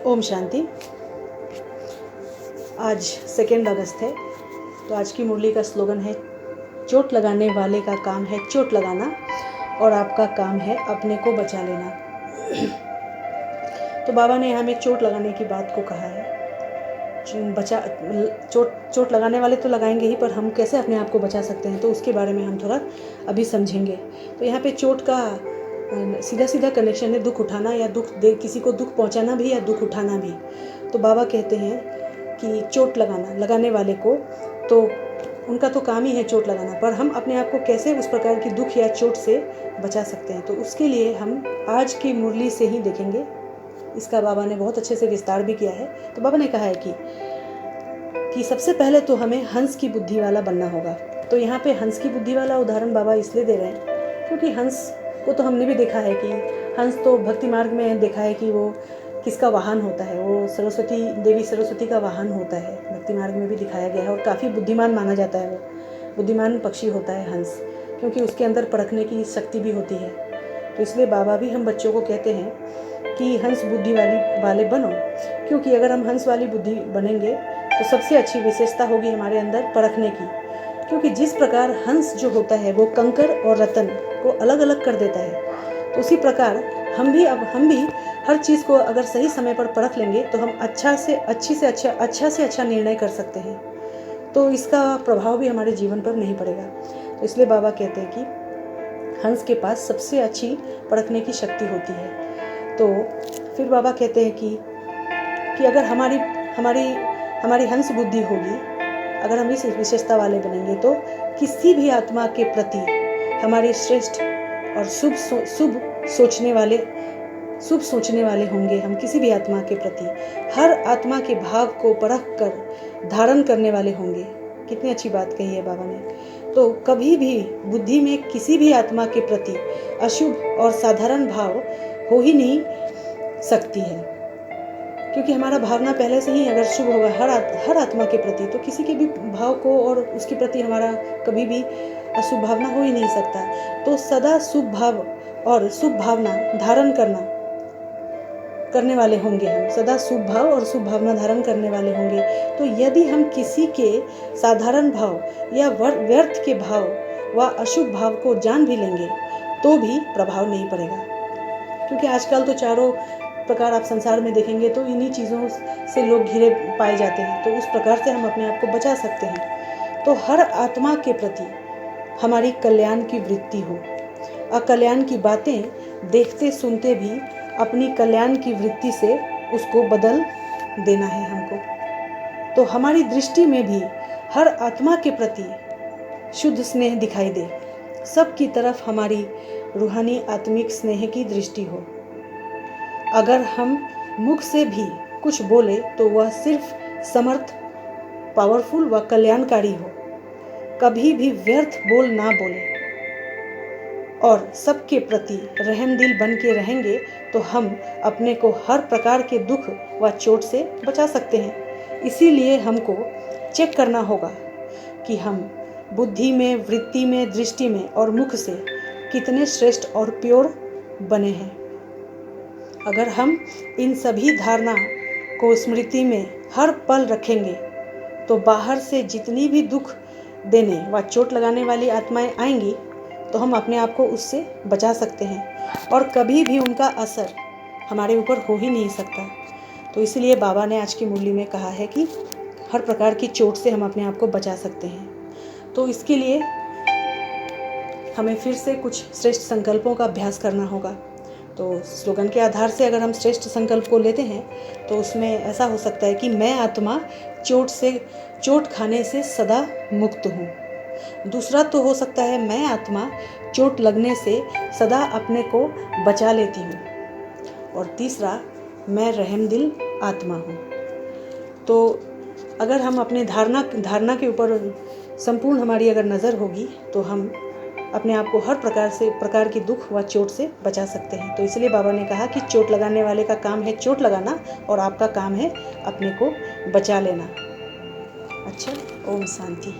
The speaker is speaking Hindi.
ओम शांति। आज 2 अगस्त है, तो आज की मुरली का स्लोगन है, चोट लगाने वाले का काम है चोट लगाना और आपका काम है अपने को बचा लेना। तो बाबा ने हमें चोट लगाने की बात को कहा है। चोट लगाने वाले तो लगाएंगे ही, पर हम कैसे अपने आप को बचा सकते हैं, तो उसके बारे में हम थोड़ा अभी समझेंगे। तो यहाँ पे चोट का सीधा सीधा कनेक्शन है दुख उठाना या किसी को दुख पहुँचाना भी या दुख उठाना भी। तो बाबा कहते हैं कि चोट लगाने वाले को तो उनका तो काम ही है चोट लगाना, पर हम अपने आप को कैसे उस प्रकार की दुख या चोट से बचा सकते हैं, तो उसके लिए हम आज की मुरली से ही देखेंगे। इसका बाबा ने बहुत अच्छे से विस्तार भी किया है। तो बाबा ने कहा है कि सबसे पहले तो हमें हंस की बुद्धि वाला बनना होगा। तो यहाँ पे हंस की बुद्धि वाला उदाहरण बाबा इसलिए दे रहे हैं क्योंकि हंस को तो हमने भी देखा है कि हंस तो भक्ति मार्ग में देखा है कि वो किसका वाहन होता है, वो देवी सरस्वती का वाहन होता है। भक्ति मार्ग में भी दिखाया गया है और काफ़ी बुद्धिमान माना जाता है। वो बुद्धिमान पक्षी होता है हंस, क्योंकि उसके अंदर परखने की शक्ति भी होती है। तो इसलिए बाबा भी हम बच्चों को कहते हैं कि हंस बुद्धि वाले बनो, क्योंकि अगर हम हंस वाली बुद्धि बनेंगे तो सबसे अच्छी विशेषता होगी हमारे अंदर परखने की। क्योंकि जिस प्रकार हंस जो होता है वो कंकर और रतन को अलग अलग कर देता है, तो उसी प्रकार हम भी हर चीज़ को अगर सही समय पर परख लेंगे तो हम अच्छा से अच्छा निर्णय कर सकते हैं। तो इसका प्रभाव भी हमारे जीवन पर नहीं पड़ेगा। तो इसलिए बाबा कहते हैं कि हंस के पास सबसे अच्छी परखने की शक्ति होती है। तो फिर बाबा कहते हैं कि अगर हमारी हंस बुद्धि होगी, अगर हम इस विशेषता वाले बनेंगे तो किसी भी आत्मा के प्रति हमारे श्रेष्ठ और शुभ सोचने वाले होंगे। हम किसी भी आत्मा के प्रति हर आत्मा के भाव को परख कर धारण करने वाले होंगे। कितनी अच्छी बात कही है बाबा ने। तो कभी भी बुद्धि में किसी भी आत्मा के प्रति अशुभ और साधारण भाव हो ही नहीं सकती है, क्योंकि हमारा भावना पहले से ही अगर शुभ होगा हर आत्मा के प्रति, तो किसी के भी भाव को और उसके प्रति हमारा कभी भी अशुभ भावना हो ही नहीं सकता। तो सदा शुभ भाव और शुभ भावना धारण करने वाले होंगे। हम सदा शुभ भाव और शुभ भावना धारण करने वाले होंगे। तो यदि हम किसी के साधारण भाव या व्यर्थ के भाव व अशुभ भाव को जान भी लेंगे तो भी प्रभाव नहीं पड़ेगा, क्योंकि आजकल तो चारों प्रकार आप संसार में देखेंगे तो इन्हीं चीज़ों से लोग घिरे पाए जाते हैं। तो उस प्रकार से हम अपने आप को बचा सकते हैं। तो हर आत्मा के प्रति हमारी कल्याण की वृत्ति हो, अकल्याण की बातें देखते सुनते भी अपनी कल्याण की वृत्ति से उसको बदल देना है हमको। तो हमारी दृष्टि में भी हर आत्मा के प्रति शुद्ध स्नेह दिखाई दे, सबकी तरफ हमारी रूहानी आत्मिक स्नेह की दृष्टि हो। अगर हम मुख से भी कुछ बोले तो वह सिर्फ समर्थ, पावरफुल व कल्याणकारी हो। कभी भी व्यर्थ बोल ना बोले और सबके प्रति रहम दिल बन के रहेंगे तो हम अपने को हर प्रकार के दुख व चोट से बचा सकते हैं। इसीलिए हमको चेक करना होगा कि हम बुद्धि में, वृत्ति में, दृष्टि में और मुख से कितने श्रेष्ठ और प्योर बने हैं। अगर हम इन सभी धारणा को स्मृति में हर पल रखेंगे तो बाहर से जितनी भी दुख देने व चोट लगाने वाली आत्माएं आएंगी तो हम अपने आप को उससे बचा सकते हैं और कभी भी उनका असर हमारे ऊपर हो ही नहीं सकता। तो इसलिए बाबा ने आज की मुरली में कहा है कि हर प्रकार की चोट से हम अपने आप को बचा सकते हैं। तो इसके लिए हमें फिर से कुछ श्रेष्ठ संकल्पों का अभ्यास करना होगा। तो स्लोगन के आधार से अगर हम श्रेष्ठ संकल्प को लेते हैं तो उसमें ऐसा हो सकता है कि मैं आत्मा चोट खाने से सदा मुक्त हूँ। दूसरा तो हो सकता है मैं आत्मा चोट लगने से सदा अपने को बचा लेती हूँ। और तीसरा, मैं रहम दिल आत्मा हूँ। तो अगर हम अपने धारणा के ऊपर संपूर्ण हमारी अगर नज़र होगी तो हम अपने आप को हर प्रकार की दुख व चोट से बचा सकते हैं। तो इसलिए बाबा ने कहा कि चोट लगाने वाले का काम है चोट लगाना और आपका काम है अपने को बचा लेना। अच्छा, ओम शांति।